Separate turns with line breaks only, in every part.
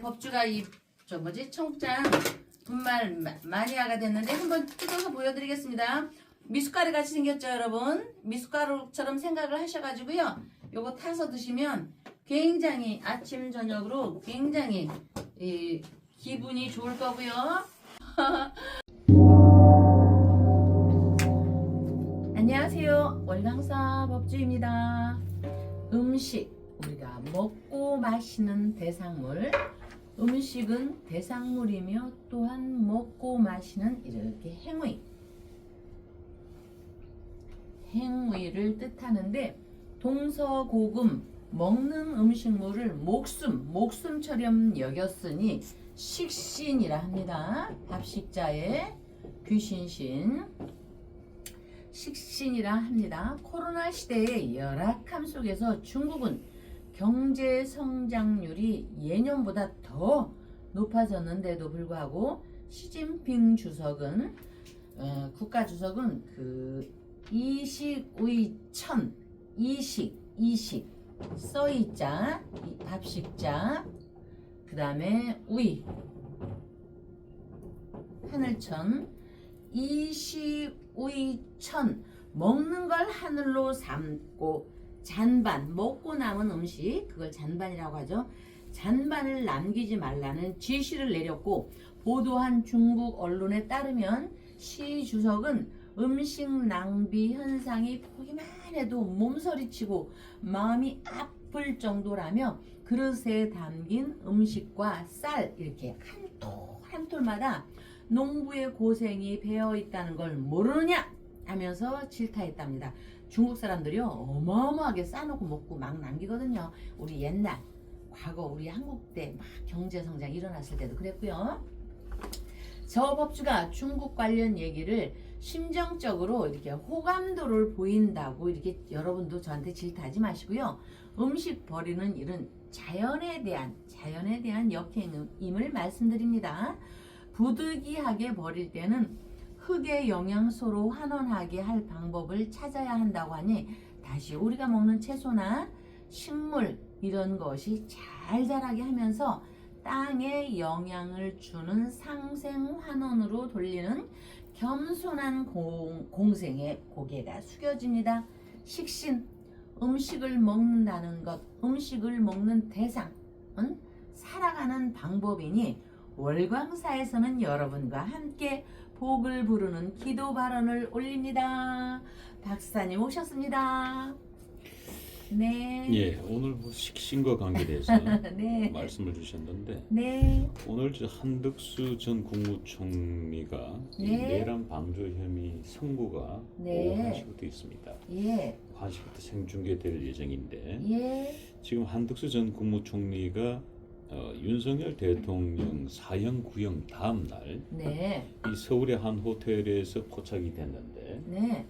법주가 청국장 분말 마니아가 됐는데 한번 뜯어서 보여드리겠습니다. 미숫가루 같이 생겼죠, 여러분? 미숫가루처럼 생각을 하셔가지고요. 요거 타서 드시면 굉장히 아침 저녁으로 굉장히 기분이 좋을 거고요. 안녕하세요, 월강사 법주입니다. 음식, 우리가 먹고 마시는 대상물, 음식은 대상물이며 또한 먹고 마시는 이렇게 행위를 뜻하는데, 동서고금 먹는 음식물을 목숨처럼 여겼으니 식신이라 합니다. 밥식자의 귀신신 식신이라 합니다. 코로나 시대의 열악함 속에서 중국은 경제 성장률이 예년보다 더 높아졌는데도 불구하고 시진핑 주석은 국가주석은 이식의천 이식 써이자 밥식자 그 다음에 의 하늘천 이식의천 먹는 걸 하늘로 삼고 잔반 먹고 남은 음식 그걸 잔반이라고 하죠. 잔반을 남기지 말라는 지시를 내렸고 보도한 중국 언론에 따르면 시 주석은 음식 낭비 현상이 보기만 해도 몸서리치고 마음이 아플 정도라며 그릇에 담긴 음식과 쌀 이렇게 한 톨마다 농부의 고생이 배어 있다는 걸 모르느냐 하면서 질타했답니다. 중국 사람들이요 어마어마하게 싸놓고 먹고 막 남기거든요. 우리 옛날 과거 우리 한국 때 막 경제 성장 일어났을 때도 그랬고요. 저 법주가 중국 관련 얘기를 심정적으로 이렇게 호감도를 보인다고 이렇게 여러분도 저한테 질타하지 마시고요. 음식 버리는 일은 자연에 대한 역행임을 말씀드립니다. 부득이하게 버릴 때는 흙의 영양소로 환원하게 할 방법을 찾아야 한다고 하니 다시 우리가 먹는 채소나 식물 이런 것이 잘 자라게 하면서 땅에 영향을 주는 상생환원으로 돌리는 겸손한 공생의 고개가 숙여집니다. 식신, 음식을 먹는다는 것, 음식을 먹는 대상은 살아가는 방법이니 월광사에서는 여러분과 함께 복을 부르는 기도 발언을 올립니다. 박사님 오셨습니다. 네.
예, 오늘 식신과 관계돼서
네. 말씀을
주셨는데,
네.
오늘 한덕수 전 국무총리가
네.
내란 방조 혐의 선고가
네.
오후 1시부터 있습니다.
예.
1시부터 생중계될 예정인데,
예.
지금 한덕수 전 국무총리가 윤석열 대통령 사형 구형 다음 날
네.
이 서울의 한 호텔에서 포착이 됐는데,
네.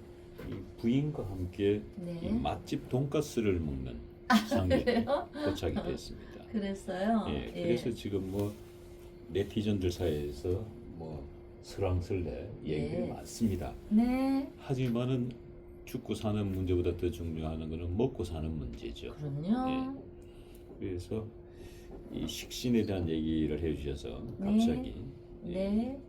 이 부인과 함께
네.
이 맛집 돈가스를 먹는 장면이
그래요?
포착이 됐습니다.
그랬어요.
예, 그래서 지금 네티즌들 사이에서 설왕설래 얘기들이
네.
많습니다.
네.
하지만은 죽고 사는 문제보다 더 중요한 것은 먹고 사는 문제죠.
그럼요.
예, 그래서 이 식신에 대한 얘기를 해주셔서
네.
갑자기
네.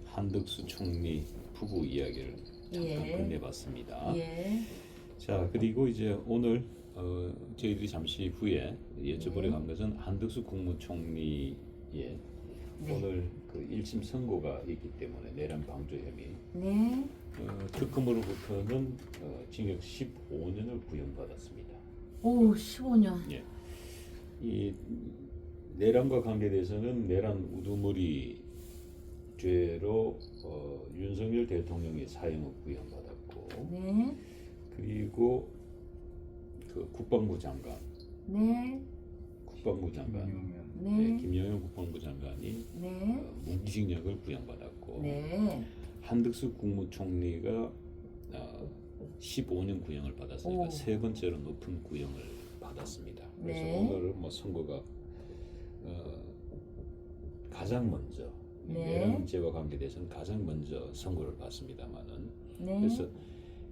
한덕수 총리 부부 이야기를 잠깐
예.
건네봤습니다.
예.
자, 그리고 이제 오늘 저희들이 잠시 후에 여쭤보려
네.
한 것은 한덕수 국무총리의
네.
오늘 1심 선고가 있기 때문에 내란 방조 혐의
네.
특검으로부터는 징역 15년을 구형받았습니다.
오, 15년.
예. 이 내란과 관계돼서는 내란 우두머리 죄로 윤석열 대통령이 사형을 구형받았고,
네.
그리고 국방부 장관,
네.
네, 김영현 국방부 장관이
네.
무기징역을 구형받았고,
네.
한덕수 국무총리가 15년 구형을 받았으니까
오.
세 번째로 높은 구형을 받았습니다. 그래서
네.
오늘은 선고가 가장 먼저
네.
내란죄와 관계돼서는 가장 먼저 선고를 받습니다만은,
네.
그래서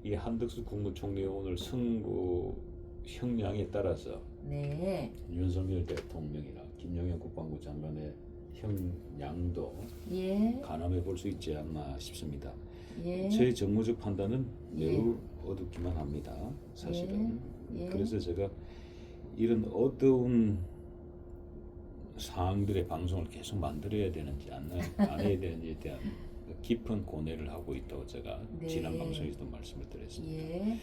이 한덕수 국무총리의 오늘 선고 형량에 따라서
네.
윤석열 대통령이나 김영현 국방부 장관의 형량도
예.
가늠해 볼 수 있지 않나 싶습니다.
예.
제 정무적 판단은 매우 어둡기만 합니다. 사실은.
예.
그래서 제가 이런 어두운 사항들의 방송을 계속 만들어야 되는지 안 해야 되는지에 대한 깊은 고뇌를 하고 있다고 제가
네.
지난 방송에서도 말씀을 드렸습니다.
예.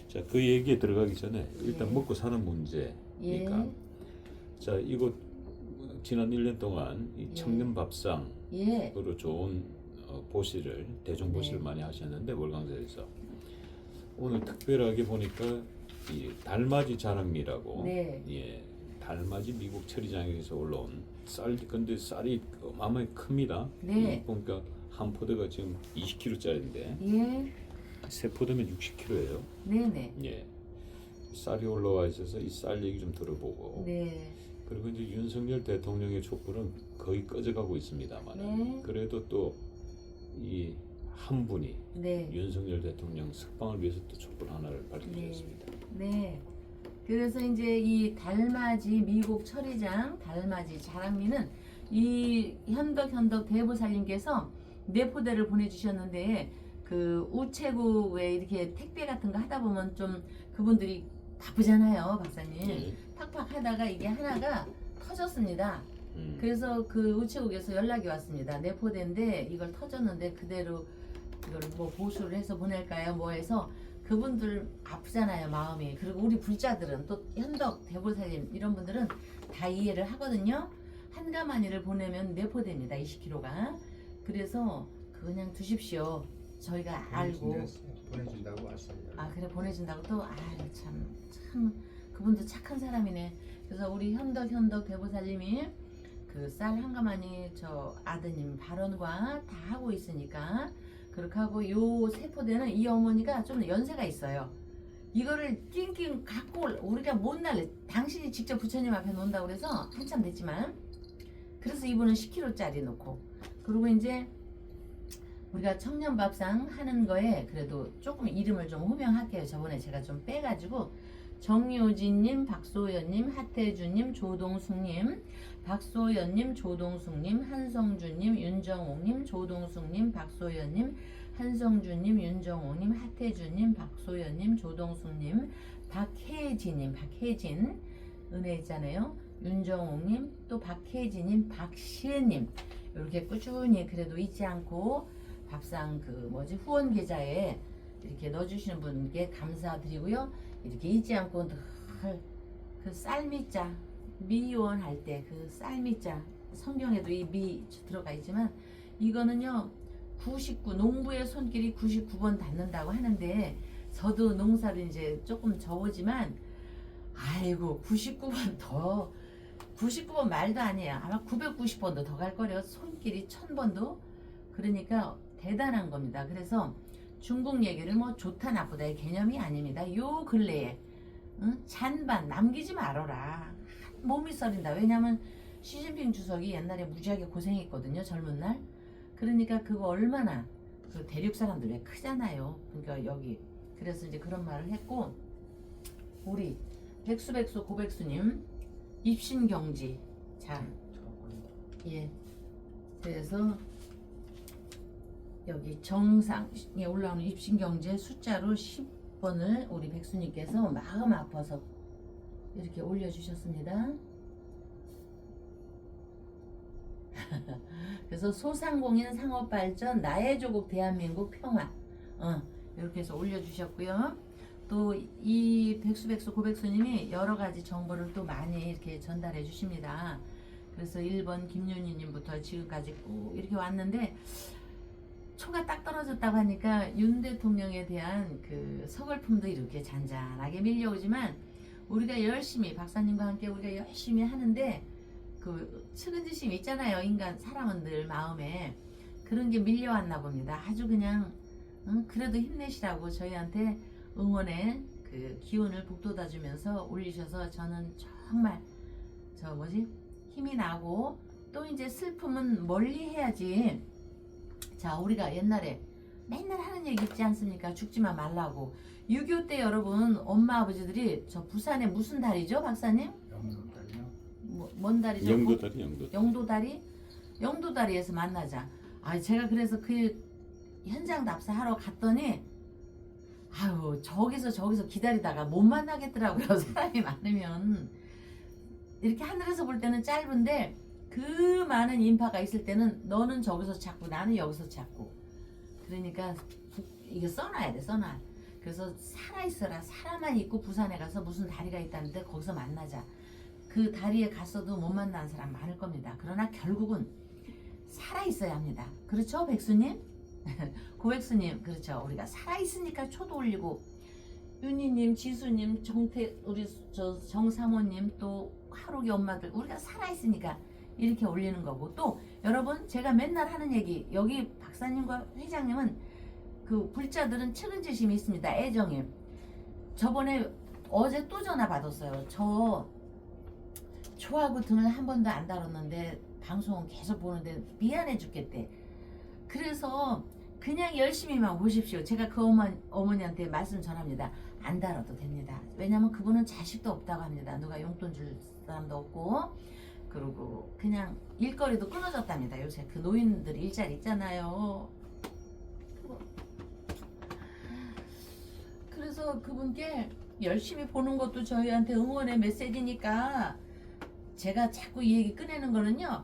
자, 그 얘기에 들어가기 전에 일단
예.
먹고 사는 문제니까
예.
자, 이곳 지난 1년 동안 이
예.
청년 밥상으로
예.
좋은 보시를 대중 보시를
네.
많이 하셨는데 월광사에서 오늘 특별하게 보니까 이 달맞이 자랑미라고
네.
예, 달맞이 미국 처리장에서 올라온 쌀 근데 쌀이 어마어마하게 큽니다.
네.
보니까 한 포대가 지금 20kg짜리인데
예.
세 포대면 60kg예요.
네네.
예. 쌀이 올라와 있어서 이 쌀 얘기 좀 들어보고
네.
그리고 이제 윤석열 대통령의 촛불은 거의 꺼져가고 있습니다만
네.
그래도 또 이 한 분이
네.
윤석열 대통령 석방을 위해서 또 촛불 하나를 밝혀주셨습니다.
네. 그래서 이제 이 달맞이 미국 처리장 달맞이 자랑미는 이 현덕 대보살님께서 네 포대를 보내주셨는데 그 우체국 왜 이렇게 택배 같은 거 하다 보면 좀 그분들이 바쁘잖아요, 박사님.
예.
팍팍 하다가 이게 하나가 터졌습니다.
음.
그래서 그 우체국에서 연락이 왔습니다. 네 포대인데 이걸 터졌는데 그대로 이걸 뭐 보수를 해서 보낼까요? 뭐 해서 그분들 아프잖아요, 마음이. 그리고 우리 불자들은 또 현덕 대보살님 이런 분들은 다 이해를 하거든요. 한가마니를 보내면 네 포대입니다, 20kg가. 그래서 그냥 두십시오. 저희가 알고.
보내준다고 왔어요.
아 그래 보내준다고 또 아유 참 그분도 착한 사람이네. 그래서 우리 현덕 대보살님이 그 쌀 한가마니 저 아드님 발언과 다 하고 있으니까 그렇게 하고 요 세포대는 이 어머니가 좀 연세가 있어요. 이거를 낑낑 갖고 우리가 못 날래. 당신이 직접 부처님 앞에 놓는다고 그래서 한참 됐지만 그래서 이분은 10kg짜리 놓고 그리고 이제 우리가 청년밥상 하는 거에 그래도 조금 이름을 좀 호명할게요. 저번에 제가 좀 빼가지고 정효진님, 박소연님, 하태주님, 조동숙님, 박소연님, 조동숙님, 한성주님, 윤정옥님, 조동숙님, 박소연님, 한성주님, 윤정옥님, 하태주님, 박소연님, 조동숙님, 박혜진님, 박혜진 은혜 있잖아요. 윤정옥님, 또 박혜진님, 박시은님 이렇게 꾸준히 그래도 잊지 않고 밥상 그 뭐지 후원 계좌에 이렇게 넣어주시는 분께 감사드리고요. 이렇게 잊지 않고 늘 그 쌀미자 미원 할 때 그 쌀미자 성경에도 이 미 들어가 있지만 이거는요 99 농부의 손길이 99번 닿는다고 하는데 저도 농사를 이제 조금 적으지만 아이고 99번 더 99번 말도 아니에요. 아마 990번도 더 갈 거래요. 손길이 1000번도. 그러니까 대단한 겁니다. 그래서 중국 얘기를 뭐 좋다 나쁘다의 개념이 아닙니다. 요 근래에 잔반 남기지 말아라. 몸이 썰린다. 왜냐면 시진핑 주석이 옛날에 무지하게 고생했거든요. 젊은 날. 그러니까 그거 얼마나 그 대륙 사람들 왜 크잖아요. 그러니까 여기 그래서 이제 그런 말을 했고 우리 백수 고백수님 입신경지 자 예. 그래서 여기 정상에 올라오는 입신경제 숫자로 10번을 우리 백수님께서 마음 아파서 이렇게 올려주셨습니다. 그래서 소상공인 상업발전 나의 조국 대한민국 평화 이렇게 해서 올려주셨고요. 또 이 백수 고백수님이 여러 가지 정보를 또 많이 이렇게 전달해 주십니다. 그래서 1번 김윤희님부터 지금까지 꼭 이렇게 왔는데 초가 딱 떨어졌다고 하니까 윤 대통령에 대한 그 서글픔도 이렇게 잔잔하게 밀려오지만 우리가 열심히 박사님과 함께 우리가 열심히 하는데 그 측은지심 있잖아요. 인간 사람은 늘 마음에 그런 게 밀려왔나 봅니다. 아주 그냥 그래도 힘내시라고 저희한테 응원의 그 기운을 북돋아 주면서 올리셔서 저는 정말 저 뭐지 힘이 나고 또 이제 슬픔은 멀리 해야지. 자 우리가 옛날에 맨날 하는 얘기 있지 않습니까? 죽지만 말라고. 6.25 때 여러분 엄마 아버지들이 저 부산에 무슨 달이죠 박사님?
영문달이요?
뭔 다리죠?
영도다리, 영도다리.
영도다리? 영도다리에서 만나자. 아, 제가 그래서 그 현장 답사하러 갔더니 아유, 저기서 기다리다가 못 만나겠더라고요. 사람이 많으면. 이렇게 하늘에서 볼 때는 짧은데 그 많은 인파가 있을 때는 너는 저기서 찾고 나는 여기서 찾고. 그러니까 이게 써놔야 돼, 써놔. 그래서 살아있어라. 사람만 있고 부산에 가서 무슨 다리가 있다는데 거기서 만나자. 그 다리에 갔어도 못 만나는 사람 많을 겁니다. 그러나 결국은 살아있어야 합니다. 그렇죠, 백수님? 고백수님, 그렇죠. 우리가 살아있으니까 초도 올리고, 윤희님, 지수님, 우리 정사모님, 또 하루기 엄마들, 우리가 살아있으니까 이렇게 올리는 거고, 또 여러분, 제가 맨날 하는 얘기, 여기 박사님과 회장님은 그 불자들은 측은지심이 있습니다. 애정이. 저번에 어제 또 전화 받았어요. 저하고 등을 한 번도 안 다뤘는데 방송은 계속 보는데 미안해 죽겠대. 그래서 그냥 열심히만 보십시오. 제가 그 어머니한테 말씀 전합니다. 안 다뤄도 됩니다. 왜냐면 그분은 자식도 없다고 합니다. 누가 용돈 줄 사람도 없고, 그리고 그냥 일거리도 끊어졌답니다. 요새 그 노인들 일자리 있잖아요. 그래서 그분께 열심히 보는 것도 저희한테 응원의 메시지니까, 제가 자꾸 이 얘기 꺼내는 거는요,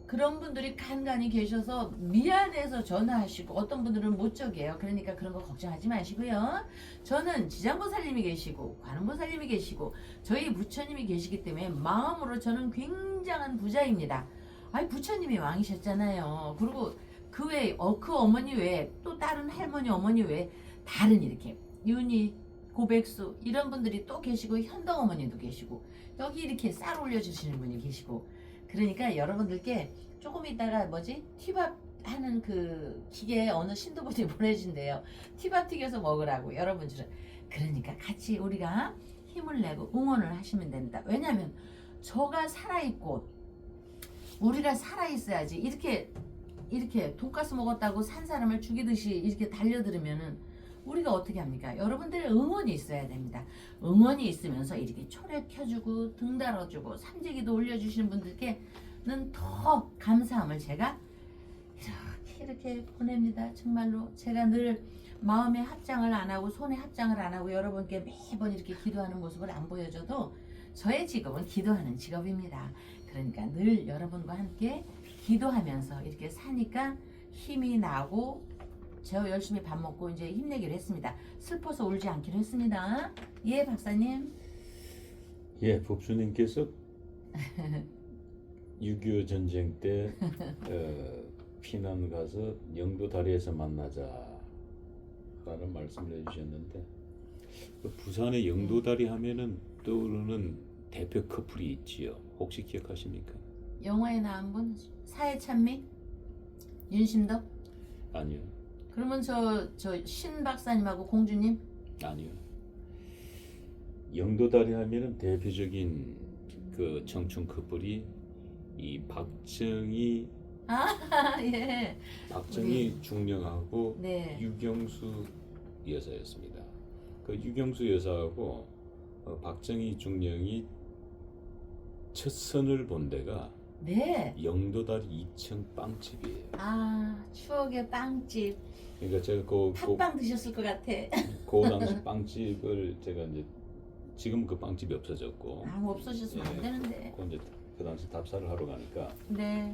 그런 분들이 간간히 계셔서 미안해서 전화하시고, 어떤 분들은 못 적이에요. 그러니까 그런 거 걱정하지 마시고요. 저는 지장보살님이 계시고 관음보살님이 계시고 저희 부처님이 계시기 때문에 마음으로 저는 굉장한 부자입니다. 아니, 부처님이 왕이셨잖아요. 그리고 그 외에 그 어머니 외에 또 다른 할머니 어머니 외에 다른 이렇게 윤희, 고백수 이런 분들이 또 계시고, 현덕 어머니도 계시고, 여기 이렇게 쌀 올려주시는 분이 계시고. 그러니까 여러분들께 조금 있다가 티밥 하는 그 기계 어느 신도분이 보내준대요. 티밥 튀겨서 먹으라고 여러분들은. 그러니까 같이 우리가 힘을 내고 응원을 하시면 됩니다. 왜냐하면 저가 살아있고 우리가 살아있어야지. 이렇게 돈가스 먹었다고 산 사람을 죽이듯이 이렇게 달려들으면은 우리가 어떻게 합니까? 여러분들의 응원이 있어야 됩니다. 응원이 있으면서 이렇게 초래 켜주고 등 달아주고 삼재기도 올려주시는 분들께는 더 감사함을 제가 이렇게 보냅니다. 정말로 제가 늘 마음의 합장을 안 하고 손의 합장을 안 하고 여러분께 매번 이렇게 기도하는 모습을 안 보여줘도 저의 직업은 기도하는 직업입니다. 그러니까 늘 여러분과 함께 기도하면서 이렇게 사니까 힘이 나고, 저 열심히 밥 먹고 이제 힘내기로 했습니다. 슬퍼서 울지 않기로 했습니다. 예, 박사님.
예, 법주님께서 6.25 전쟁 때 피난 가서 영도 다리에서 만나자라는 말씀을 해주셨는데, 그 부산의 영도 다리 하면은 떠오르는 대표 커플이 있지요. 혹시 기억하십니까?
영화에 나온 분? 사해찬미? 윤심덕?
아니요.
그러면 저 신 박사님하고 공주님?
아니요. 영도 다리 하면은 대표적인 그 청춘 커플이 이 박정희
예. 우리.
중령하고
네.
유경수 여사였습니다. 그 유경수 여사하고 박정희 중령이 첫 선을 본 데가
네.
영도다리 2층 빵집이에요.
아, 추억의 빵집.
그러니까 제가
팥빵 드셨을 것 같아.
그 당시 빵집을 제가 이제, 지금 그 빵집이 없어졌고,
아, 없어졌으면 안 되는데.
그 이제 그 당시 답사를 하러 가니까
네.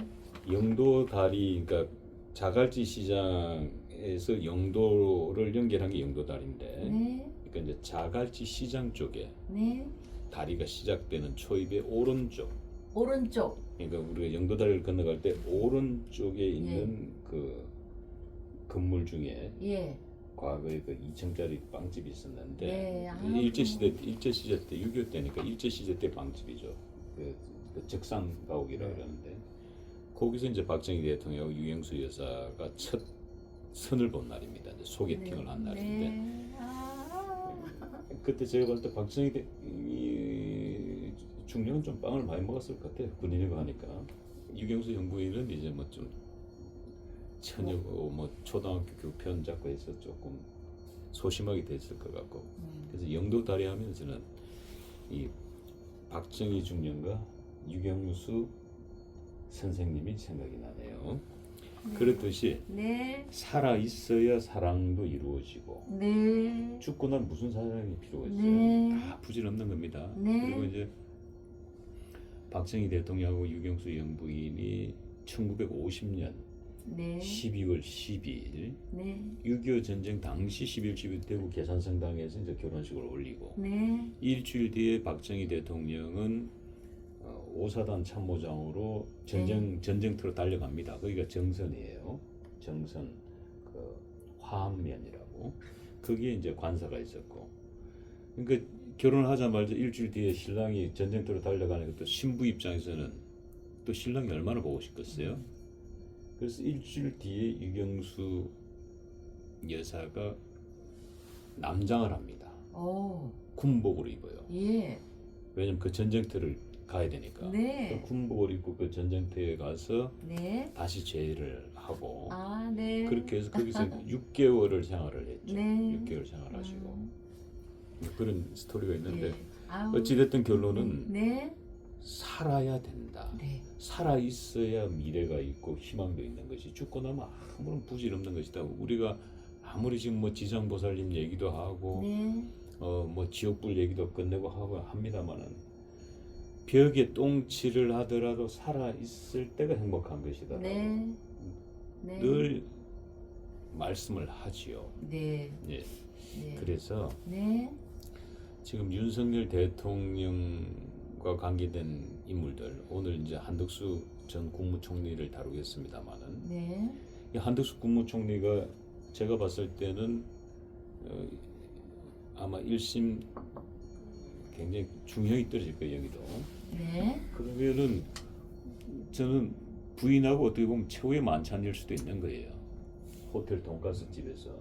영도다리, 그러니까 자갈치 시장에서 영도를 연결한 게 영도다리인데,
네.
그러니까 이제 자갈치 시장 쪽에
네.
다리가 시작되는 초입의 오른쪽,
오른쪽.
그러니까 우리가 영도다리를 건너갈 때 오른쪽에 있는 그 건물 중에
예.
과거에 그 2층짜리 빵집이 있었는데,
네.
일제 시대 때 6.25 때니까 일제 시대 때 빵집이죠. 그 적산 가옥이라고 그러는데, 거기서 이제 박정희 대통령하고 유경수 여사가 첫 선을 본 날입니다. 이제 소개팅을 한 날인데,
네. 아.
그때 제가 봤을 때 박정희 중령은 좀 빵을 많이 먹었을 것 같아요. 군인이고 하니까. 유경수 형부인은 이제 뭐 좀 처녀고 뭐 초등학교 교편 잡고 해서 조금 소심하게 됐을 것 같고, 그래서 영도 다리 하면 저는 이 박정희 중령과 유경수 선생님이 생각이 나네요.
네.
그렇듯이
네.
살아 있어야 사랑도 이루어지고
네.
죽고 난 무슨 사랑이 필요가 있어요?
네.
다 부질없는 겁니다.
네.
그리고 이제 박정희 대통령하고 유경수 영부인이 1950년
네.
12월 12일
네.
6.25 전쟁 당시 12월 12일 대구 계산성당에서 이제 결혼식을 올리고
네.
일주일 뒤에 박정희 대통령은 5사단 참모장으로 전쟁터로 달려갑니다. 거기가 정선이에요. 정선 그 화암면이라고. 거기에 이제 관사가 있었고. 그러니까 결혼하자마자 일주일 뒤에 신랑이 전쟁터로 달려가는 것도 신부 입장에서는 또 신랑이 얼마나 보고 싶겠어요. 그래서 일주일 뒤에 유경수 여사가 남장을 합니다.
오.
군복을 입어요.
예.
왜냐면 그 전쟁터를 가야 되니까.
네.
그 군복을 입고 그 전쟁터에 가서
네.
다시 제의를 하고
아, 네.
그렇게 해서 거기서 6개월을 생활을 했죠.
네.
6개월 생활하시고 그런 스토리가 있는데
네. 아우.
어찌됐든 결론은
네.
살아야 된다.
네.
살아 있어야 미래가 있고 희망도 있는 것이 죽고 나면 아무런 부질 없는 것이다. 우리가 아무리 지금 뭐 지장보살님 얘기도 하고
네.
뭐 지옥불 얘기도 끝내고 하고 합니다만은 벽에 똥칠을 하더라도 살아 있을 때가 행복한 것이다.
네. 네.
늘 말씀을 하지요.
네.
예.
네.
그래서
네.
지금 윤석열 대통령과 관계된 인물들 오늘 이제 한덕수 전 국무총리를 다루겠습니다만은
네.
이 한덕수 국무총리가 제가 봤을 때는 아마 1심 굉장히 중형이 떨어질 거예요. 여기도.
네.
그러면은 저는 부인하고 어떻게 보면 최후의 만찬일 수도 있는 거예요. 호텔 돈가스 집에서.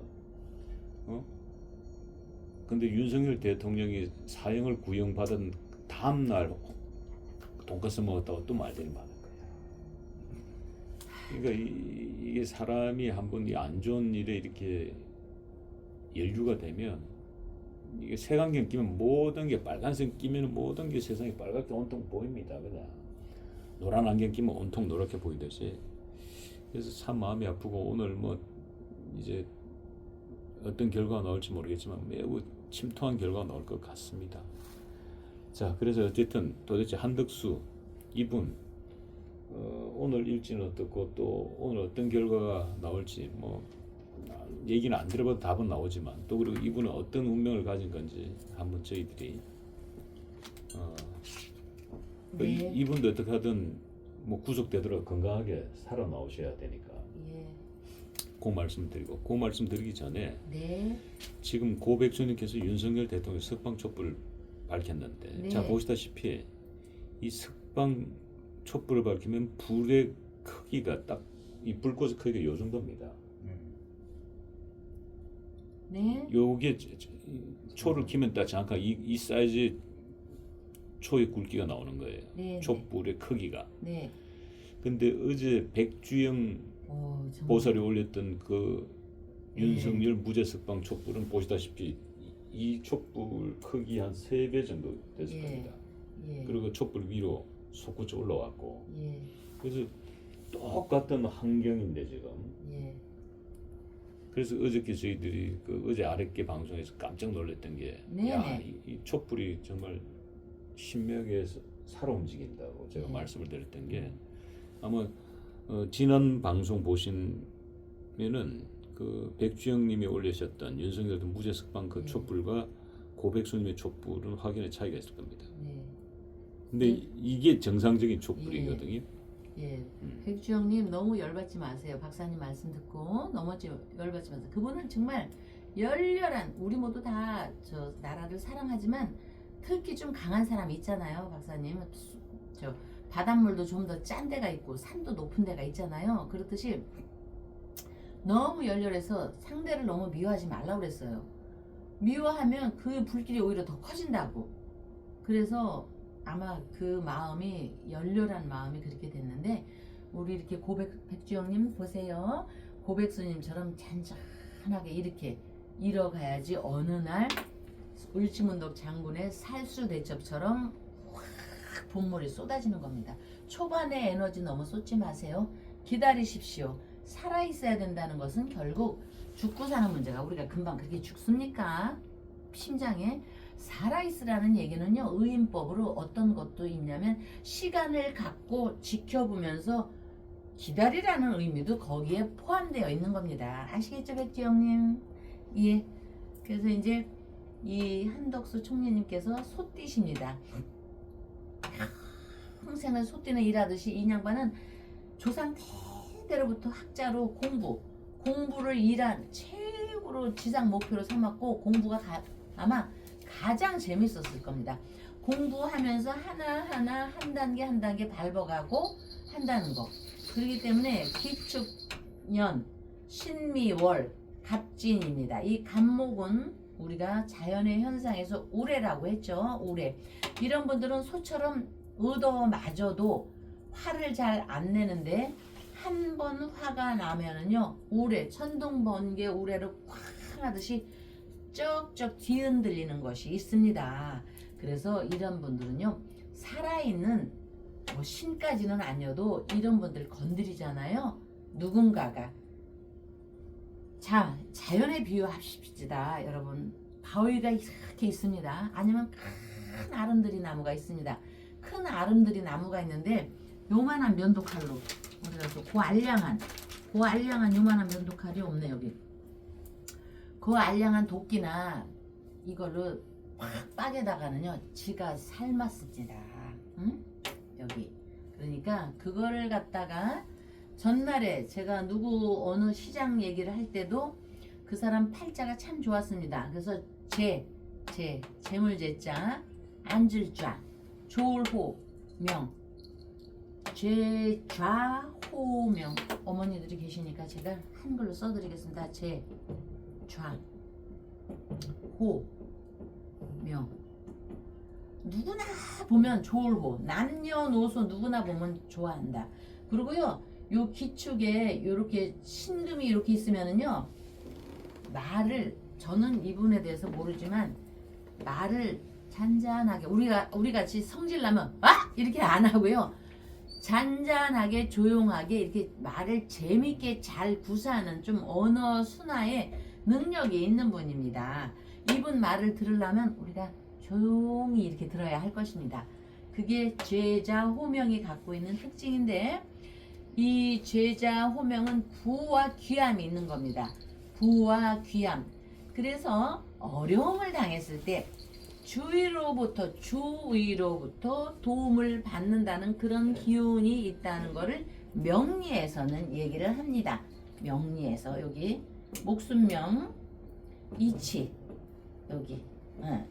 근데 윤석열 대통령이 사형을 구형받은 다음 날 돈가스 먹었다고 또 말들이 많은 거예요. 그러니까 이게 사람이 한번 이 안 좋은 일에 이렇게 연루가 되면 이게 색안경 끼면 모든 게 빨간색 끼면 모든 게 세상이 빨갛게 온통 보입니다. 그냥 노란 안경 끼면 온통 노랗게 보이듯이. 그래서 참 마음이 아프고 오늘 뭐 이제 어떤 결과가 나올지 모르겠지만 매우 침통한 결과가 나올 것 같습니다. 자, 그래서 어쨌든 도대체 한덕수 이분 오늘 일지는 어떻고 또 오늘 어떤 결과가 나올지 뭐 얘기는 안 들어봐도 답은 나오지만 또 그리고 이분은 어떤 운명을 가진 건지 한번 저희들이
네.
이분도 어떻게 하든 뭐 구속되도록 건강하게 살아 나오셔야 되니까
예.
그 말씀 드리고 그 말씀 드리기 전에
네.
지금 고 백수님께서 윤석열 대통령 석방 촛불을 밝혔는데
네.
자 보시다시피 이 석방 촛불을 밝히면 불의 크기가 딱 이 불꽃의 크기가 요 정도입니다.
네.
요게 초를 키면 딱 잠깐 이 사이즈의 초의 굵기가 나오는 거예요.
네.
촛불의 크기가.
네.
근데 어제 백주영
오, 정말.
보살이 올렸던 그
네.
윤석열 무죄 석방 촛불은 보시다시피 이 촛불 크기 한 3배 정도 됐을
예.
겁니다.
예.
그리고 촛불 위로 솟구쳐 올라왔고
예.
그래서 똑같은 환경인데 지금
예.
그래서 어저께 저희들이 그 어제 아랫게 방송에서 깜짝 놀랐던 게
네네.
야, 이 촛불이 정말 신명에 살아 움직인다고 제가
네.
말씀을 드렸던 게 아마 지난 방송 보시면은 그 백주영님이 올리셨던 윤석열 무죄 석방 그
네.
촛불과 고백수님의 촛불은 확연히 차이가 있을 겁니다.
네.
근데
네.
이게 정상적인 촛불이거든요.
예. 백주영님 너무 열받지 마세요. 박사님 말씀 듣고 너무 열받지 마세요. 그분은 정말 열렬한 우리 모두 다 저 나라를 사랑하지만 특히 좀 강한 사람이 있잖아요. 박사님 저 바닷물도 좀 더 짠 데가 있고 산도 높은 데가 있잖아요. 그렇듯이 너무 열렬해서 상대를 너무 미워하지 말라고 그랬어요. 미워하면 그 불길이 오히려 더 커진다고. 그래서 아마 그 마음이 열렬한 마음이 그렇게 됐는데 우리 이렇게 백주영님 보세요. 고백수님처럼 잔잔하게 이렇게 잃어가야지 어느 날 울지문덕 장군의 살수대첩처럼 확 본물이 쏟아지는 겁니다. 초반에 에너지 너무 쏟지 마세요. 기다리십시오. 살아있어야 된다는 것은 결국 죽고 사는 문제가 우리가 금방 그렇게 죽습니까? 심장에 살아있으라는 얘기는요, 의인법으로 어떤 것도 있냐면 시간을 갖고 지켜보면서 기다리라는 의미도 거기에 포함되어 있는 겁니다. 아시겠죠, 백지영님? 예. 그래서 이제 이 한덕수 총리님께서 소띠십니다. 평생을 소띠는 일하듯이 이 양반은 조상 대대로부터 학자로 공부를 일한 최고로 지상 목표로 삼았고 공부가 아마 가장 재밌었을 겁니다. 공부하면서 하나하나 한 단계 한 단계 밟아가고 한다는 거. 그렇기 때문에 기축년, 신미월, 갑진입니다. 이 갑목은 우리가 자연의 현상에서 우레라고 했죠. 우레. 이런 분들은 소처럼 얻어맞아도 화를 잘 안 내는데 한 번 화가 나면은요, 우레, 천둥 번개 우레를 콱 하듯이 쩍쩍 뒤흔들리는 것이 있습니다. 그래서 이런 분들은요, 살아있는 뭐 신까지는 아니어도 이런 분들 건드리잖아요. 누군가가. 자, 자연에 비유합시다. 여러분, 바위가 이렇게 있습니다. 아니면 큰 아름드리 나무가 있습니다. 큰 아름드리 나무가 있는데 요만한 면도칼로 그래서 그 알량한 요만한 면도칼이 없네. 여기 그 알량한 도끼나 이걸로 확 빠개다가는요 지가 삶았습니다. 응? 여기 그러니까 그거를 갖다가 전날에 제가 누구 어느 시장 얘기를 할 때도 그 사람 팔자가 참 좋았습니다. 그래서 재물재자, 앉을좌, 좋을호, 명, 죄좌호명. 어머니들이 계시니까 제가 한글로 써드리겠습니다. 죄좌호, 명. 누구나 보면 좋을호, 남녀노소 누구나 보면 좋아한다. 그리고요, 요 기축에 요렇게 신금이 이렇게 있으면은요, 말을, 저는 이분에 대해서 모르지만 말을 잔잔하게, 우리 같이 성질나면 이렇게 안 하고요, 잔잔하게 조용하게 이렇게 말을 재밌게 잘 구사하는 좀 언어 순화의 능력이 있는 분입니다. 이분 말을 들으려면 우리가 조용히 이렇게 들어야 할 것입니다. 그게 죄자호명이 갖고 있는 특징인데, 이 죄자호명은 부와 귀함이 있는 겁니다. 부와 귀함. 그래서 어려움을 당했을 때 주위로부터 도움을 받는다는 그런 기운이 있다는 것을 명리에서는 얘기를 합니다. 명리에서 여기 목순명 이치 여기.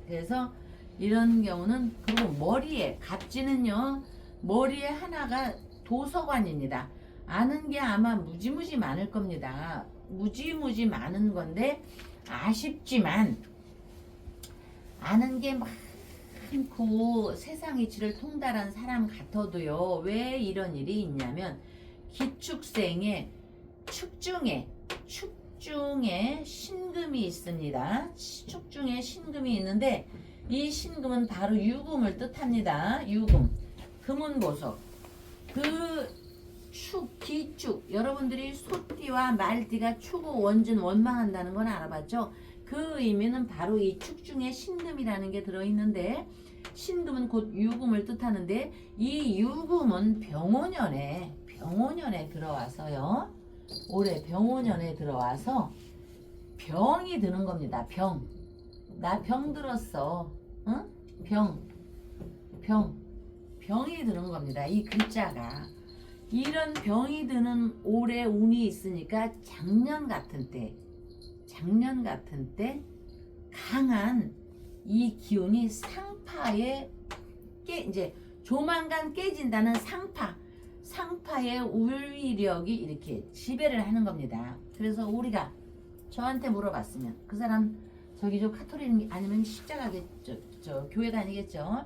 그래서 이런 경우는, 그리고 머리에 갑진은요, 머리에 하나가 도서관입니다. 아는 게 아마 무지무지 많을 겁니다. 무지무지 많은 건데 아쉽지만 아는 게 많고 세상 이치를 통달한 사람 같아도요, 왜 이런 일이 있냐면 기축생에 축중에 신금이 있습니다. 축중에 신금이 있는데 이 신금은 바로 유금을 뜻합니다. 유금, 금운보석. 그 기축, 여러분들이 소띠와 말띠가 추구 원진 원망한다는 건 알아봤죠? 그 의미는 바로 이 축중에 신금이라는 게 들어있는데, 신금은 곧 유금을 뜻하는데, 이 유금은 병오년에 들어와서요, 올해 병오년에 들어와서 병이 드는 겁니다. 나 병 들었어. 응? 병이 드는 겁니다. 이 글자가. 이런 병이 드는 올해 운이 있으니까 작년 같은 때 강한 이 기운이 상파에 이제 조만간 깨진다는 상파의 울위력이 이렇게 지배를 하는 겁니다. 그래서 우리가 저한테 물어봤으면 그 사람 저기 저 카톨릭 아니면 십자가겠죠, 저 교회 다니겠죠.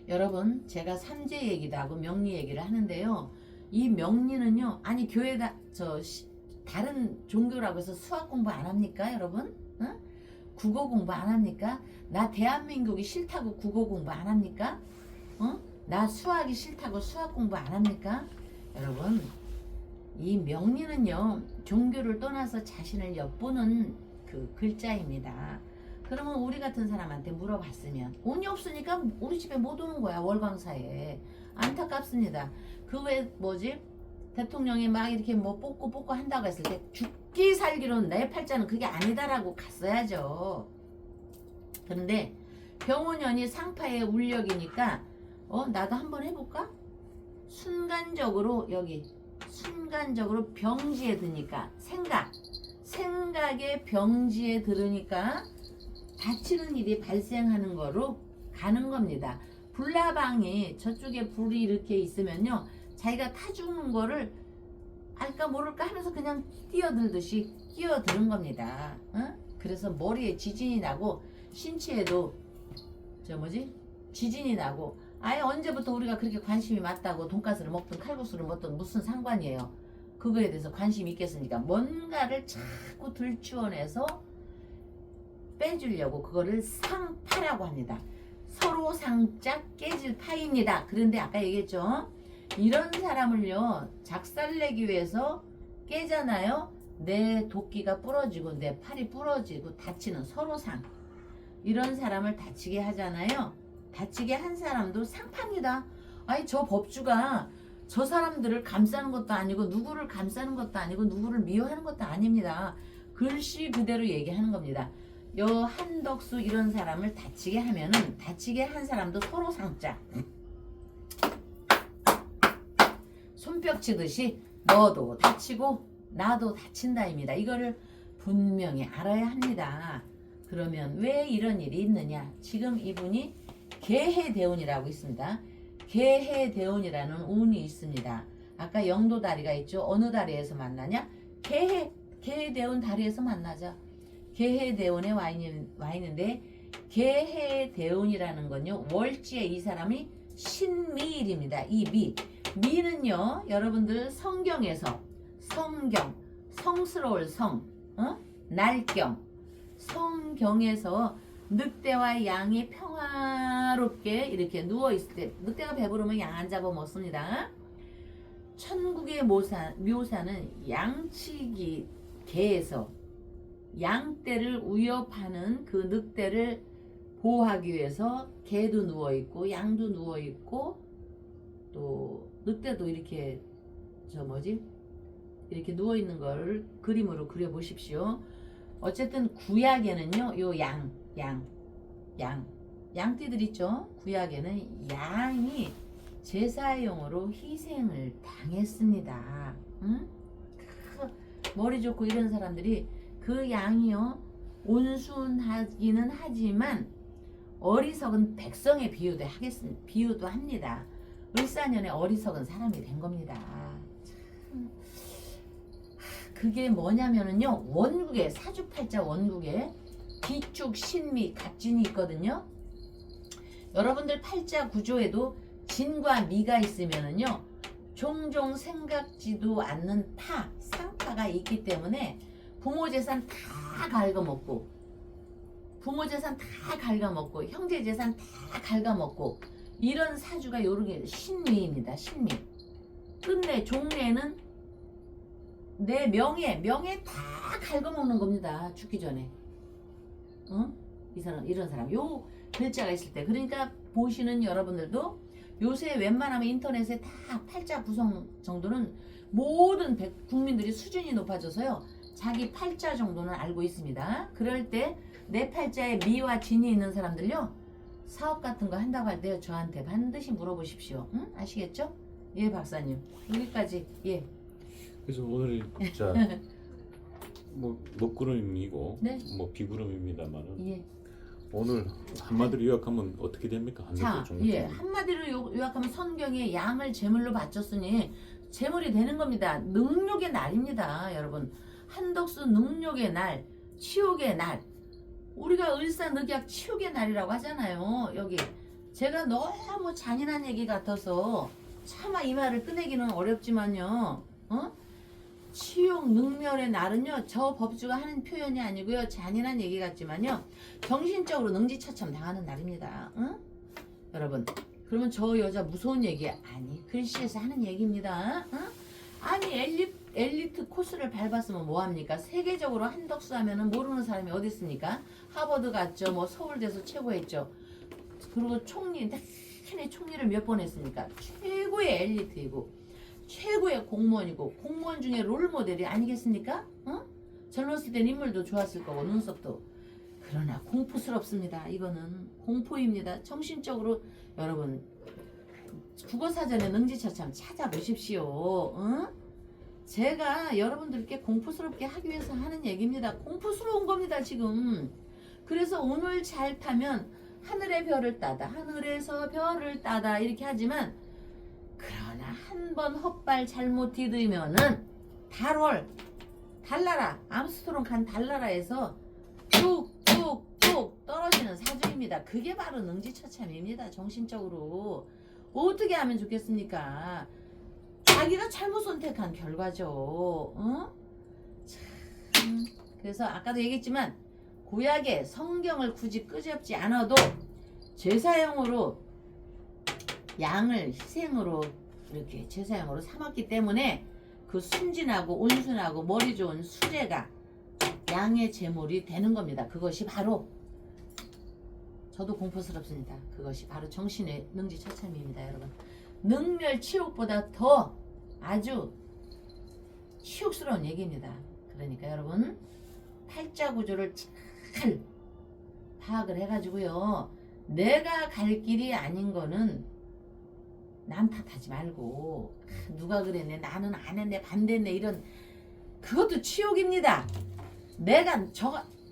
여러분, 제가 삼재 얘기도 하고 명리 얘기를 하는데요, 이 명리는요, 아니 교회가 다른 종교라고 해서 수학 공부 안 합니까, 여러분? 응? 국어 공부 안 합니까? 나 대한민국이 싫다고 국어 공부 안 합니까? 나 수학이 싫다고 수학 공부 안 합니까? 여러분, 이 명리는요, 종교를 떠나서 자신을 엿보는 그 글자입니다. 그러면 우리 같은 사람한테 물어봤으면 운이 없으니까 우리 집에 못 오는 거야, 월광사에. 안타깝습니다. 그 외 뭐지? 대통령이 막 이렇게 뭐 뽑고 한다고 했을 때 죽기 살기로는 내 팔자는 그게 아니다라고 갔어야죠. 그런데 병원연이 상파의 울력이니까 나도 한번 해볼까? 순간적으로 병지에 드니까 생각의 병지에 들으니까 다치는 일이 발생하는 거로 가는 겁니다. 불나방이 저쪽에 불이 이렇게 있으면요, 자기가 타 죽는 거를 알까 모를까 하면서 그냥 뛰어들듯이 뛰어드는 겁니다. 그래서 머리에 지진이 나고 신체에도 지진이 나고, 아예 언제부터 우리가 그렇게 관심이 많다고 돈가스를 먹든 칼국수를 먹든 무슨 상관이에요. 그거에 대해서 관심이 있겠습니까? 뭔가를 자꾸 들추어내서 빼주려고 그거를 상파라고 합니다. 서로 상자 깨질 파입니다. 그런데 아까 얘기했죠, 이런 사람을요 작살내기 위해서 깨잖아요. 내 도끼가 부러지고 내 팔이 부러지고 다치는 서로상. 이런 사람을 다치게 하잖아요. 다치게 한 사람도 상파입니다. 아니, 저 법주가 저 사람들을 감싸는 것도 아니고 누구를 감싸는 것도 아니고 누구를 미워하는 것도 아닙니다. 글씨 그대로 얘기하는 겁니다. 요 한덕수 이런 사람을 다치게 하면은 다치게 한 사람도 서로 상자. 손뼉 치듯이 너도 다치고 나도 다친다입니다. 이거를 분명히 알아야 합니다. 그러면 왜 이런 일이 있느냐? 지금 이분이 개해대운이라고 있습니다. 개해대운이라는 운이 있습니다. 아까 영도다리가 있죠. 어느 다리에서 만나냐? 개해대운 다리에서 만나자. 개해대운에 와 있는데, 개해대운이라는 건요, 월지에 이 사람이 신미일입니다. 이 미는요, 여러분들 성경에서 성스러울 날경, 성경에서 늑대와 양이 평화롭게 이렇게 누워있을 때, 늑대가 배부르면 양 안 잡아 먹습니다. 천국의 묘사는 양치기 개에서 양떼를 위협하는 그 늑대를 보호하기 위해서 개도 누워있고 양도 누워있고 또 늑대도 이렇게 이렇게 누워있는 걸 그림으로 그려보십시오. 어쨌든 구약에는요, 요 양띠들 있죠. 구약에는 양이 제사용으로 희생을 당했습니다. 머리 좋고 이런 사람들이 그 양이요, 온순하기는 하지만 어리석은 백성의 비유도 합니다. 을사년에 어리석은 사람이 된 겁니다. 그게 뭐냐면은요, 원국에, 사주팔자 원국에 기축, 신미, 갑진이 있거든요. 여러분들 팔자 구조에도 진과 미가 있으면은요, 종종 생각지도 않는 상파가 있기 때문에 부모 재산 다 갉아먹고, 형제 재산 다 갉아먹고, 이런 사주가 요렇게 신미입니다. 신미. 끝내 종래는 내 명예 다 갉아먹는 겁니다. 죽기 전에. 이런 사람 요 글자가 있을 때. 그러니까 보시는 여러분들도 요새 웬만하면 인터넷에 다 팔자 구성 정도는 모든 국민들이 수준이 높아져서요, 자기 팔자 정도는 알고 있습니다. 그럴 때 내 팔자에 미와 진이 있는 사람들요, 사업 같은 거 한다고 할 때 저한테 반드시 물어보십시오. 아시겠죠? 예, 박사님. 여기까지. 예.
그래서 오늘 진짜 뭐 먹구름이고
네.
뭐 비구름입니다만은,
예.
오늘 한마디로 요약하면 어떻게 됩니까?
자, 예, 한마디로 요약하면 성경에 양을 제물로 바쳤으니 제물이 되는 겁니다. 능력의 날입니다, 여러분. 한덕수 능력의 날, 치욕의 날. 우리가 을사늑약 치욕의 날이라고 하잖아요. 여기 제가 너무 잔인한 얘기 같아서 차마 이 말을 꺼내기는 어렵지만요, 치욕 능멸의 날은요, 저 법주가 하는 표현이 아니고요, 잔인한 얘기 같지만요, 정신적으로 능지처참 당하는 날입니다. 여러분, 그러면 저 여자 무서운 얘기 아니 글씨에서 하는 얘기입니다. 어? 아니 엘리트 코스를 밟았으면 뭐합니까? 세계적으로 한덕수 하면은 모르는 사람이 어디 있습니까? 하버드 갔죠. 뭐 서울대에서 최고 했죠. 그리고 총리 대단히 총리를 몇 번 했습니까? 최고의 엘리트이고 최고의 공무원이고 공무원 중에 롤모델이 아니겠습니까? 어? 젊었을 땐 인물도 좋았을 거고 눈썹도. 그러나 공포스럽습니다. 이거는 공포입니다. 정신적으로 여러분 국어사전에 능지처참 찾아보십시오. 어? 제가 여러분들께 공포스럽게 하기 위해서 하는 얘기입니다. 공포스러운 겁니다 지금. 그래서 오늘 잘 타면 하늘의 별을 따다 하늘에서 별을 따다 이렇게 하지만 그러나 한 번 헛발 잘못 디디면은 달나라 암스트롱 간 달나라에서 뚝뚝뚝 떨어지는 사주입니다. 그게 바로 능지처참입니다. 정신적으로 어떻게 하면 좋겠습니까? 자기가 잘못 선택한 결과죠. 어? 참. 그래서 아까도 얘기했지만 구약의 성경을 굳이 끄집지 않아도 제사용으로 양을 희생으로 이렇게 제사용으로 삼았기 때문에 그 순진하고 온순하고 머리 좋은 수레가 양의 제물이 되는 겁니다. 그것이 바로 저도 공포스럽습니다. 그것이 바로 정신의 능지처참입니다. 여러분 능멸치욕보다 더 아주 치욕스러운 얘기입니다. 그러니까 여러분 팔자구조를 잘 파악을 해가지고요. 내가 갈 길이 아닌 거는 남 탓하지 말고 누가 그랬네 나는 안 했네 반대했네 이런 그것도 치욕입니다. 내가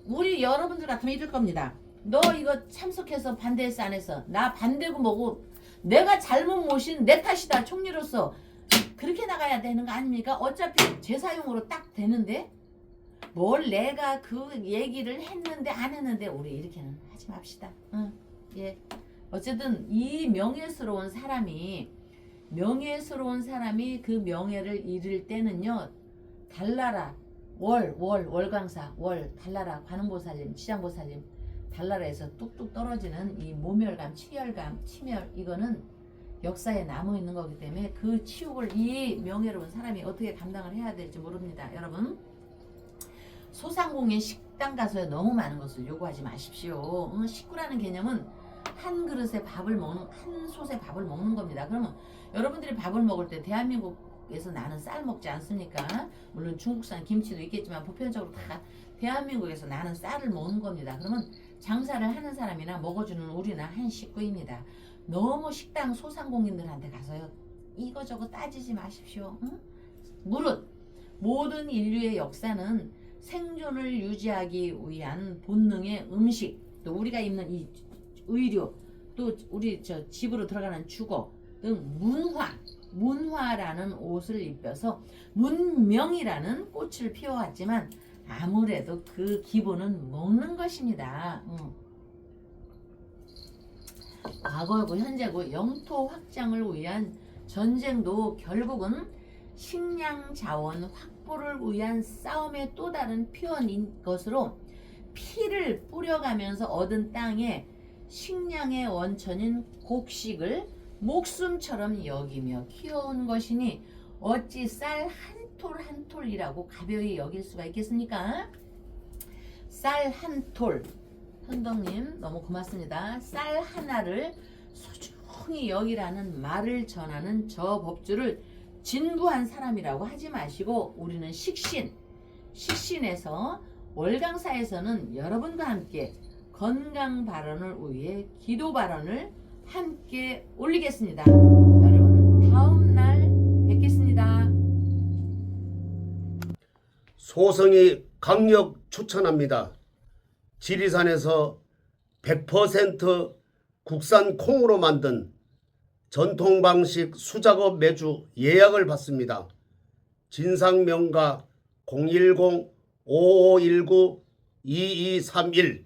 우리 여러분들 같으면 이럴 겁니다. 너 이거 참석해서 반대했어 안 했어? 나 반대고 뭐고 내가 잘못 모신 내 탓이다 총리로서 그렇게 나가야 되는 거 아닙니까? 어차피 제사용으로 딱 되는데 뭘 내가 그 얘기를 했는데 안 했는데 우리 이렇게는 하지 맙시다. 응. 예. 어쨌든 이 명예스러운 사람이 그 명예를 잃을 때는요. 달나라 월강사 달나라 관음보살님 시장보살님 달나라에서 뚝뚝 떨어지는 이 모멸감 치열감 치멸 이거는 역사에 남아있는 거기 때문에 그 치욕을 이 명예로운 사람이 어떻게 감당을 해야 될지 모릅니다. 여러분 소상공인 식당 가서 너무 많은 것을 요구하지 마십시오. 식구라는 개념은 한 그릇에 밥을 먹는 한 솥에 밥을 먹는 겁니다. 그러면 여러분들이 밥을 먹을 때 대한민국에서 나는 쌀 먹지 않습니까? 물론 중국산 김치도 있겠지만 보편적으로 다 대한민국에서 나는 쌀을 먹는 겁니다. 그러면 장사를 하는 사람이나 먹어주는 우리나 한 식구입니다. 너무 식당 소상공인들한테 가서요 이거저거 따지지 마십시오. 응? 무릇 모든 인류의 역사는 생존을 유지하기 위한 본능의 음식 또 우리가 입는 이 의료 또 우리 저 집으로 들어가는 주거 등 문화라는 옷을 입혀서 문명이라는 꽃을 피워왔지만 아무래도 그 기본은 먹는 것입니다. 과거고 현재고 영토 확장을 위한 전쟁도 결국은 식량 자원 확보를 위한 싸움의 또 다른 표현인 것으로 피를 뿌려가면서 얻은 땅에 식량의 원천인 곡식을 목숨처럼 여기며 키워온 것이니 어찌 쌀 한 톨 한 톨이라고 가벼이 여길 수가 있겠습니까? 쌀 한 톨 현덕님 너무 고맙습니다. 쌀 하나를 소중히 여기라는 말을 전하는 저 법주를 진부한 사람이라고 하지 마시고 우리는 식신에서 월강사에서는 여러분과 함께 건강 발언을 위해 기도 발언을 함께 올리겠습니다. 여러분 다음 날 뵙겠습니다.
소성이 강력 추천합니다. 지리산에서 100% 국산 콩으로 만든 전통 방식 수작업 매주 예약을 받습니다. 진상명가 010-5519-2231